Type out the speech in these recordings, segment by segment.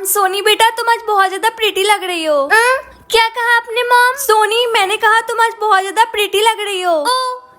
सोनी बेटा तुम आज बहुत ज्यादा प्रीटी लग रही हो। क्या कहा आपने मॉम? सोनी मैंने कहा तुम आज बहुत ज्यादा प्रीटी लग रही हो।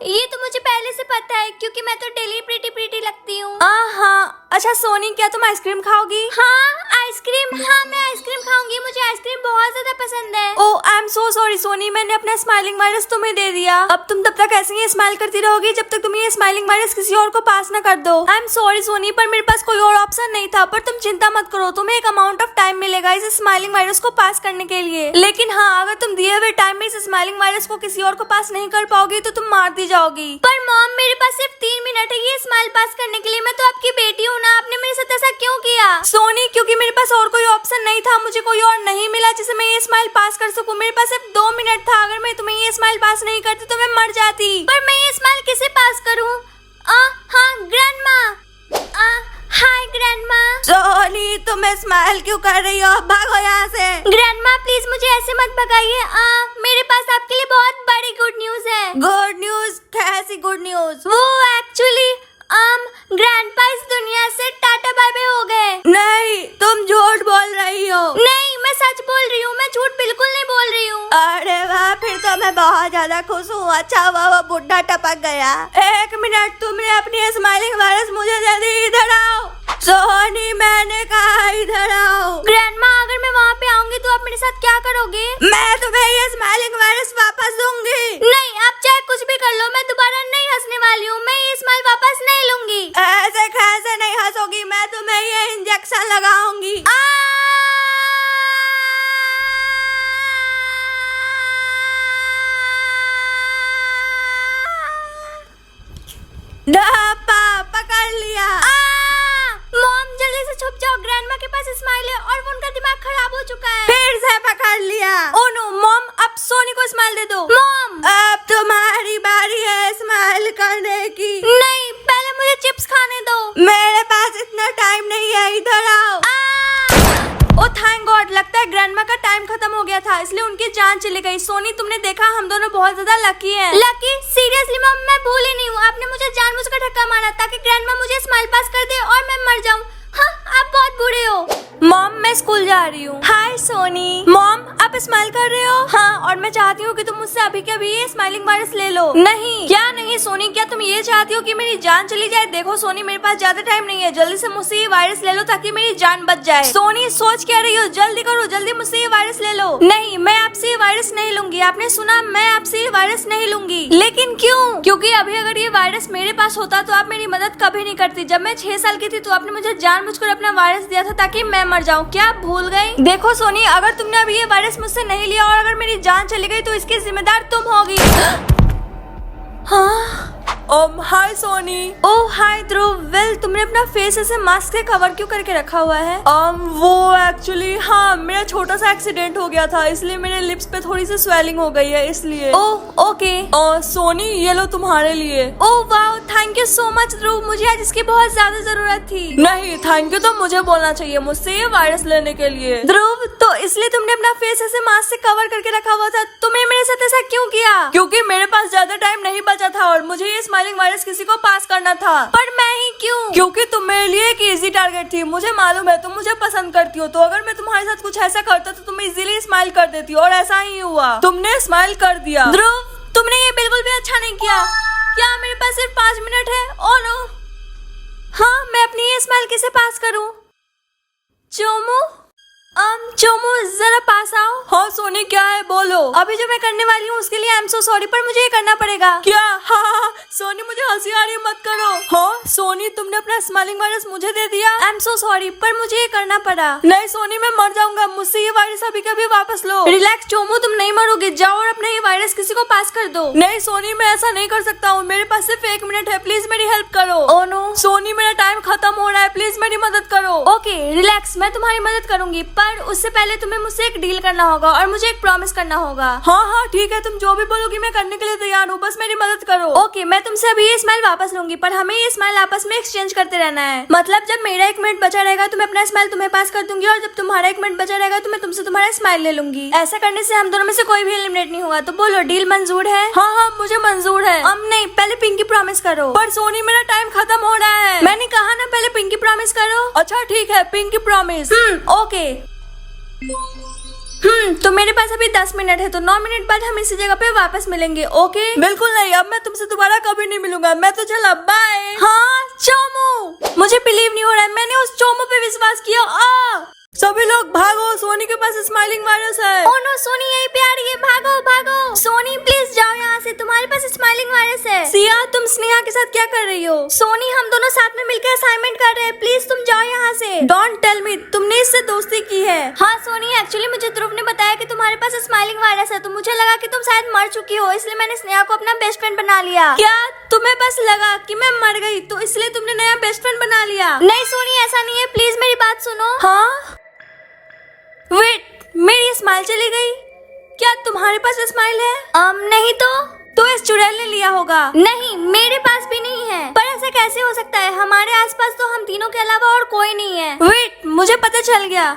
ये तो मुझे पहले से पता है क्योंकि मैं तो डेली प्रीटी प्रीटी लगती हूँ। हाँ अच्छा सोनी क्या तुम आइसक्रीम खाओगी? हाँ आइसक्रीम, हाँ मैं आइसक्रीम खाऊंगी, मुझे आइसक्रीम बहुत ज्यादा पसंद है। Oh I am so sorry Soni, मैंने अपना स्माइलिंग वायरस तुम्हें दे दिया। अब तुम तब तक ऐसे ही स्माइल करती रहोगी जब तक तुम ये स्माइलिंग वायरस किसी और को पास ना कर दो। आई एम सॉरी सोनी पर मेरे पास कोई और ऑप्शन नहीं था, पर तुम चिंता मत करो, तुम्हें एक अमाउंट ऑफ टाइम मिलेगा इस स्माइलिंग वायरस को पास करने के लिए। लेकिन हाँ अगर तुम दिए हुए टाइम में इस स्माइलिंग वायरस को किसी और को पास नहीं कर पाओगी तो तुम मार दी जाओगी। पर मॉम मेरे पास सिर्फ 3 मिनट है ये स्माइल पास करने के लिए, मैं तो आपकी बेटी हूँ ना, आपने मेरे साथ ऐसा क्यों किया? सोनी क्योंकि मेरे पास और कोई ऑप्शन नहीं था, मुझे कोई और नहीं मिला जिसे मैं ये स्माइल पास कर सकूं। मेरे पास सिर्फ 2 मिनट था, अगर मैं तुम्हें ये स्माइल पास नहीं करती तो मैं मर जाती। पर मैं ये स्माइल किसे पास करूं? हाँ ग्रैंडमा। हाय ग्रैंडमा। सोनी तुम स्माइल क्यों कर रही हो? भागो यहाँ से। ग्रैंडमा प्लीज मुझे ऐसे मत भगाइए, मेरे पास आपके लिए बहुत बड़ी गुड न्यूज है। Good news? कैसी गुड न्यूज? वो एक्चुअली ग्रैंडपा इस दुनिया से टाटा बाय बाय हो गए। नहीं तुम झूठ बोल रही हो। नहीं मैं सच बोल रही हूँ, मैं झूठ बिल्कुल नहीं बोल रही हूँ। अरे वाह फिर तो मैं बहुत ज्यादा खुश हूँ। अच्छा हुआ वो बुढ़ा टपक गया। 1 मिनट तुमने अपनी स्माइलिंग वायरस मुझे दे दी, इधर आओ। सोनी मैंने कहा इधर आओ। ग्रैंडमा अगर मैं वहाँ पे आऊंगी तो आप मेरे साथ क्या करोगे? मैं तुम्हें ये स्माइलिंग वायरस वापस दूंगी। नहीं आप चाहे कुछ भी कर लो, मैं दोबारा नहीं हंसने वाली हूँ, मैं ये स्माइल वापस नहीं लूंगी। ऐसे कैसे नहीं हंसोगी? मैं तुम्हें ये इंजेक्शन लगाऊंगी। पकड़ लिया। मॉम जल्दी से छुप जाओ, ग्रैंडमा के पास स्माइल है और उनका दिमाग खराब हो चुका है। फिर से पकड़ लिया। ओह नो मॉम अब सोनी को स्माइल दे दो। मॉम अब तुम्हारी बारी है स्माइल करने की। नहीं पहले मुझे चिप्स खाने दो। मेरे पास इतना टाइम नहीं है, इधर आओ। ओ थैंक गॉड, लगता है ग्रैंडमा का टाइम खत्म हो गया था इसलिए उनकी जान चली गई। सोनी तुमने देखा हम दोनों बहुत ज्यादा लकी हैं। लकी? सीरियसली मॉम मैं भूल ही नहीं हूँ, आपने मुझे जानबूझकर धक्का मारा ताकि ग्रैंडमा मुझे स्माइल पास कर दे और मैं मर जाऊँ। हाँ आप बहुत बुरे हो। मॉम मैं स्कूल जा रही हूँ। हाय सोनी। मॉम आप स्माइल कर रहे हो? हाँ और मैं चाहती हूँ कि तुम मुझसे अभी के अभी ये स्माइलिंग वायरस ले लो। नहीं क्या नहीं सोनी, क्या तुम ये चाहती हो कि मेरी जान चली जाए? देखो सोनी मेरे पास ज्यादा टाइम नहीं है, जल्दी से मुझसे ये वायरस ले लो ताकि मेरी जान बच जाए। सोनी सोच क्या रही हो? जल्दी करो, जल्दी मुझसे ये वायरस ले लो। नहीं मैं आपसे ये वायरस नहीं लूंगी, आपने सुना, मैं आपसे ये वायरस नहीं लूंगी। लेकिन क्यों? क्योंकि अभी अगर ये वायरस मेरे पास होता तो आप मेरी मदद कभी नहीं करती। जब मैं 6 साल की थी तो आपने मुझे जानबूझकर अपना वायरस दिया था ताकि मैं मर जाऊं, क्या आप भूल गई? देखो सोनी अगर तुमने अभी ये वायरस मुझसे नहीं लिया और अगर मेरी जान चली गई तो इसकी जिम्मेदार तुम होगी। हाँ हाय सोनी। ओह हाय ध्रुव। वेल तुमने अपना फेस ऐसे मास्क से कवर क्यों करके रखा हुआ है? वो एक्चुअली हाँ मेरा छोटा सा एक्सीडेंट हो गया था इसलिए मेरे लिप्स पे थोड़ी सी स्वेलिंग हो गई है इसलिए। Oh okay. सोनी ये लो तुम्हारे लिए। Oh wow thank you so much Dhruv, मुझे आज इसकी बहुत ज्यादा जरूरत थी। नहीं थैंक यू तो मुझे बोलना चाहिए मुझसे ये वायरस लेने के लिए। ध्रुव तो इसलिए तुमने अपना फेस ऐसे मास्क से कवर करके रखा हुआ था, तुमने मेरे साथ ऐसा क्यों किया? क्योंकि मेरे पास ज्यादा टाइम नहीं बचा था और मुझे ये स्माइलिंग वायरस किसी को पास करना था। पर मैं ही क्यों? क्योंकि तुम मेरे लिए एक इजी टारगेट थी, मुझे मालूम है तुम मुझे पसंद करती हो, तो अगर मैं तुम्हारे साथ कुछ ऐसा करता तो तुम इजीली स्माइल कर देती और ऐसा ही हुआ, तुमने स्माइल कर दिया। ध्रुव तुमने ये बिल्कुल भी अच्छा नहीं किया। क्या मेरे पास सिर्फ 5 मिनट है? Oh no. हाँ मैं अपनी ये स्माइल किसे पास करूं? चोमू चोमू जरा पास आओ। हाँ सोनी क्या है बोलो। अभी जो मैं करने वाली हूँ उसके लिए आई एम सो सॉरी पर मुझे ये करना पड़ेगा। क्या? हाँ सोनी मुझे हंसी आ रही है, मत करो। हाँ सोनी तुमने अपना स्माइलिंग वायरस मुझे दे दिया। आई एम सो सॉरी पर मुझे ये करना पड़ा। नहीं सोनी मैं मर जाऊंगा, मुझसे ये वायरस अभी कभी वापस लो। रिलैक्स चोमू तुम नहीं मरोगे, जाओ और अपना ये वायरस किसी को पास कर दो। नहीं सोनी मैं ऐसा नहीं कर सकता हूँ, मेरे पास सिर्फ 1 मिनट है, प्लीज मेरी हेल्प करो। ओह नो सोनी मेरा टाइम खत्म हो रहा है, प्लीज मेरी मदद करो। ओके रिलैक्स मैं तुम्हारी मदद करूंगी पर उससे पहले तुम्हें मुझसे एक डील करना होगा और मुझे एक प्रॉमिस करना होगा। हाँ हाँ ठीक है, तुम जो भी बोलोगी मैं करने के लिए तैयार हूँ, बस मेरी मदद करो। ओके, मैं तुमसे अभी ये स्माइल वापस लूंगी, पर हमें ये स्माइल आपस में एक्सचेंज करते रहना है। मतलब जब मेरा 1 मिनट बचा रहेगा तो मैं अपना स्माइल तुम्हें पास कर दूंगी, और जब तुम्हारा 1 मिनट बचा रहेगा तो मैं तुमसे तुम्हारा स्माइल ले लूंगी। ऐसा करने से हम दोनों में से कोई भी एलिमिनेट नहीं होगा। तो बोलो, डील मंजूर है? हाँ हाँ मुझे मंजूर है। नहीं, पहले पिंकी प्रॉमिस करो। पर सोनी मेरा टाइम खत्म हो रहा है। मैंने कहा ना पहले पिंकी प्रॉमिस करो। अच्छा ठीक है, पिंकी प्रॉमिस। ओके। तो मेरे पास अभी 10 मिनट है, तो 9 मिनट बाद हम इसी जगह पे वापस मिलेंगे। ओके? बिल्कुल नहीं, अब मैं तुमसे दोबारा कभी नहीं मिलूंगा। मैं तो चला, बाय। हाँ चोमू, मुझे बिलीव नहीं हो रहा है, मैंने उस चोमू पे विश्वास किया। सभी लोग भागो, सोनी के पास स्माइलिंग वायरस है। ओह नो, सोनी यही पे आ रही है, भागो भागो। सोनी प्लीज जाओ यहाँ से, तुम्हारे पास स्माइलिंग वायरस है। सिया, तुम स्नेहा के साथ क्या कर रही हो? सोनी, हम दोनों साथ में मिलकर असाइनमेंट कर रहे हैं, प्लीज तुम जाओ यहाँ से। डोंट टेल मी, तुमने इससे दोस्ती की है? हाँ सोनी, एक्चुअली मुझे ध्रुव ने बताया कि तुम्हारे पास स्माइलिंग वायरस है, तो मुझे लगा कि तुम शायद मर चुकी हो, इसलिए मैंने स्नेहा को अपना बेस्ट फ्रेंड बना लिया। क्या तुम्हें बस लगा कि मैं मर गई तो इसलिए तुमने नया बेस्ट फ्रेंड बना लिया? नहीं सोनी, ऐसा नहीं है, प्लीज मेरी बात सुनो। हाँ वेट, मेरी स्माइल चली गई। क्या तुम्हारे पास स्माइल है? नहीं तो इस चुड़ैल ने लिया होगा। नहीं, मेरे पास भी नहीं है। पर ऐसा कैसे हो सकता है? हमारे आसपास तो हम तीनों के अलावा और कोई नहीं है। वेट, मुझे पता चल गया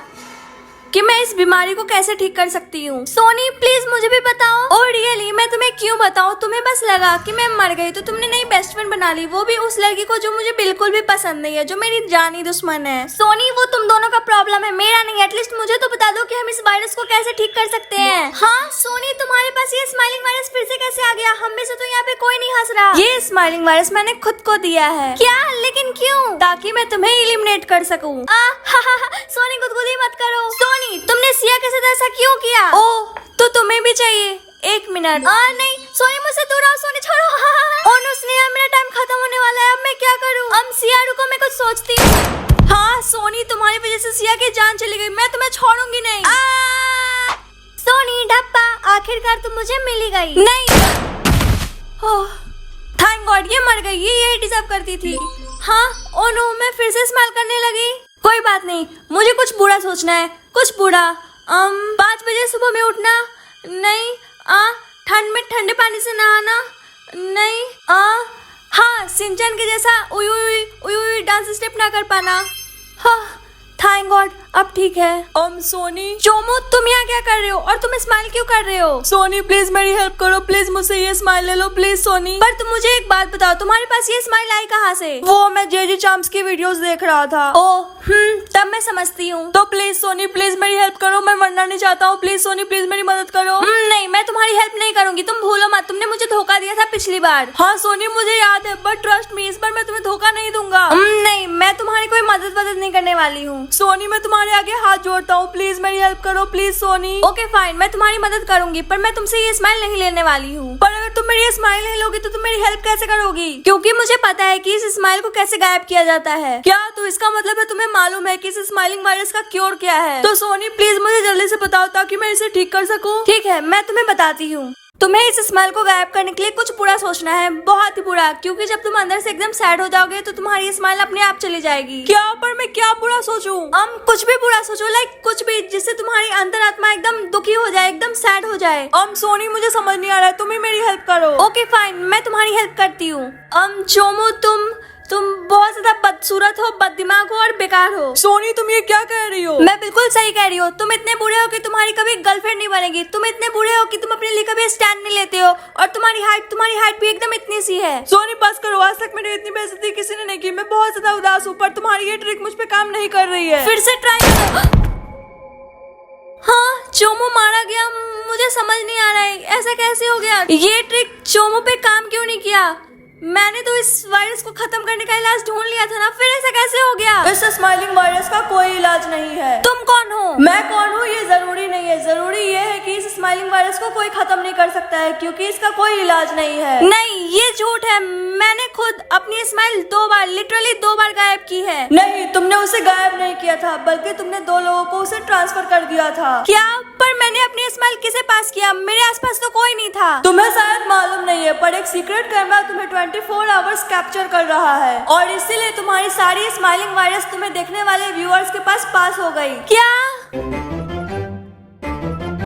कि मैं इस बीमारी को कैसे ठीक कर सकती हूँ। सोनी प्लीज मुझे भी बताओ। ओह रियली, मैं तुम्हें क्यों बताऊँ? तुम्हें बस लगा कि मैं मर गई तो तुमने नई बेस्ट फ्रेंड बना ली, वो भी उस लड़की को जो मुझे बिल्कुल भी पसंद नहीं है, जो मेरी जानी दुश्मन है। सोनी, वो तुम दोनों का प्रॉब्लम है, मेरा नहीं। एटलीस्ट मुझे तो बता दो कि हम इस वायरस को कैसे ठीक कर सकते हैं। हाँ सोनी, तुम्हारे पास ये स्माइलिंग वायरस फिर से कैसे आ गया? हम में से तो यहाँ पे कोई नहीं हंस रहा। ये स्माइलिंग वायरस मैंने खुद को दिया है। क्या? लेकिन क्यों? ताकि मैं तुम्हें एलिमिनेट कर सकूं। सोनी गुदगुदी मत करो। सोनी, तुमने सिया के साथ ऐसा क्यों किया? ओह, तो तुम्हें भी चाहिए? 1 मिनट। नहीं सोनी, मुझसे दूर रहो। सोनी छोड़ो। ओह नो स्नेहा, मेरा टाइम खत्म होने वाला है, अब मैं क्या करूं? सिया रुको, मैं कुछ सोचती हूँ। हाँ सोनी, तुम्हारी वजह से सिया की जान चली गई, मैं तुम्हें छोड़ूंगी नहीं। सोनी ढप्पा, आखिरकार तुम मुझे मिल ही गई। नहीं, थैंक गॉड ये मर गई, ये यही डिजर्व करती थी। हाँ, ओह नो, मैं फिर से स्माइल करने लगी। कोई बात नहीं, मुझे कुछ बुरा सोचना है, कुछ बुरा। 5 बजे सुबह में उठना नहीं, ठंड में ठंडे पानी से नहाना नहीं, हाँ सिंचन के जैसा उई उई उई उई डांस स्टेप ना कर पाना। हाँ थैंक गॉड, अब ठीक है। सोनी। चोमू, तुम यहाँ क्या कर रहे हो और तुम स्माइल क्यों कर रहे हो? सोनी प्लीज मेरी हेल्प करो, प्लीज मुझसे ये स्माइल ले लो, प्लीज सोनी। पर तुम मुझे एक बात बताओ, तुम्हारे पास ये स्माइल आई कहाँ से? वो मैं जेजी चाम्स की वीडियोस देख रहा था। ओह तब मैं समझती हूँ। तो प्लीज सोनी, प्लीज मेरी हेल्प करो, मैं मरना नहीं चाहता हूँ, प्लीज सोनी प्लीज मेरी मदद करो। नहीं, मैं तुम्हारी हेल्प नहीं करूंगी, तुम भूलो मत, तुमने मुझे धोखा दिया था पिछली बार। हाँ सोनी मुझे याद है, बट ट्रस्ट मी, इस बार मैं तुम्हें धोखा नहीं दूंगा। नहीं, मैं तुम्हारी कोई मदद नहीं करने वाली हूँ। सोनी मैं तुम्हारे आगे हाथ जोड़ता हूँ, प्लीज मेरी हेल्प करो, प्लीज सोनी। ओके फाइन, मैं तुम्हारी मदद करूंगी, पर मैं तुमसे ये स्माइल नहीं लेने वाली हूँ। पर अगर तुम मेरी ये स्माइल नहीं लोगी तो तुम मेरी हेल्प कैसे करोगी? क्योंकि मुझे पता है कि इस स्माइल को कैसे गायब किया जाता है। क्या? तो इसका मतलब है तुम्हें मालूम है कि इस स्माइलिंग वायरस का क्योर क्या है? तो सोनी प्लीज मुझे जल्दी से बताओ ताकि मैं इसे ठीक कर सकूं। ठीक है, मैं तुम्हें बताती हूँ। तुम्हें इस स्माइल को गायब करने के लिए कुछ बुरा सोचना है, बहुत ही बुरा, क्योंकि जब तुम अंदर से एकदम सैड हो जाओगे तो तुम्हारी स्माइल अपने आप चली जाएगी। क्या? पर मैं क्या बुरा सोचूं? कुछ भी बुरा सोचो, लाइक कुछ भी जिससे तुम्हारी अंतरात्मा एकदम दुखी हो जाए, एकदम सैड हो जाए। सोनी मुझे समझ नहीं आ रहा है, तुम ही मेरी हेल्प करो। ओके फाइन, मैं तुम्हारी हेल्प करती हूँ। चोमू तुम बहुत ज्यादा बदसूरत हो, बददिमाग हो और बेकार हो। सोनी तुम ये क्या कह रही हो? मैं बिल्कुल सही कह रही हूँ। तुम इतने बुरे हो कि तुम्हारी कभी गर्लफ्रेंड नहीं बनेगी, तुम इतने बुरे हो कि तुम अपने लिए कभी स्टैंड नहीं लेते हो, और तुम्हारी हाइट भी एकदम इतनी सी है। सोनी बस करो, आज तक मेरी इतनी बेइज्जती किसी ने नहीं की, मैं बहुत ज्यादा उदास हूँ, पर तुम्हारी ये ट्रिक मुझ पे काम नहीं कर रही है। फिर से ट्राई करो। हाँ, चोमू मारा गया, मुझे समझ नहीं आ रहा है ऐसा कैसे हो गया। ये ट्रिक चोमू पे काम क्यों नहीं किया? मैंने तो इस वायरस को खत्म करने का इलाज ढूंढ लिया था ना, फिर ऐसा कैसे हो गया? इस स्माइलिंग वायरस का कोई इलाज नहीं है। तुम कौन हो? मैं कौन हूँ ये जरूरी नहीं है, जरूरी ये है कि इस स्माइलिंग वायरस को कोई खत्म नहीं कर सकता है, क्योंकि इसका कोई इलाज नहीं है। नहीं, ये झूठ है, मैंने खुद अपनी स्माइल 2 बार, लिटरली 2 बार गायब की है। नहीं, तुमने उसे गायब नहीं किया था, बल्कि तुमने 2 लोगों को उसे ट्रांसफर कर दिया था। क्या? पर मैंने अपनी स्माइल किसे पास किया? मेरे आसपास तो कोई नहीं था। तुम्हें शायद मालूम नहीं है, पर एक सीक्रेट कैमरा तुम्हें 24 आवर्स कैप्चर कर रहा है, और इसीलिए तुम्हारी सारी स्माइलिंग वायरस तुम्हें देखने वाले व्यूअर्स के पास हो गई। क्या? हाँ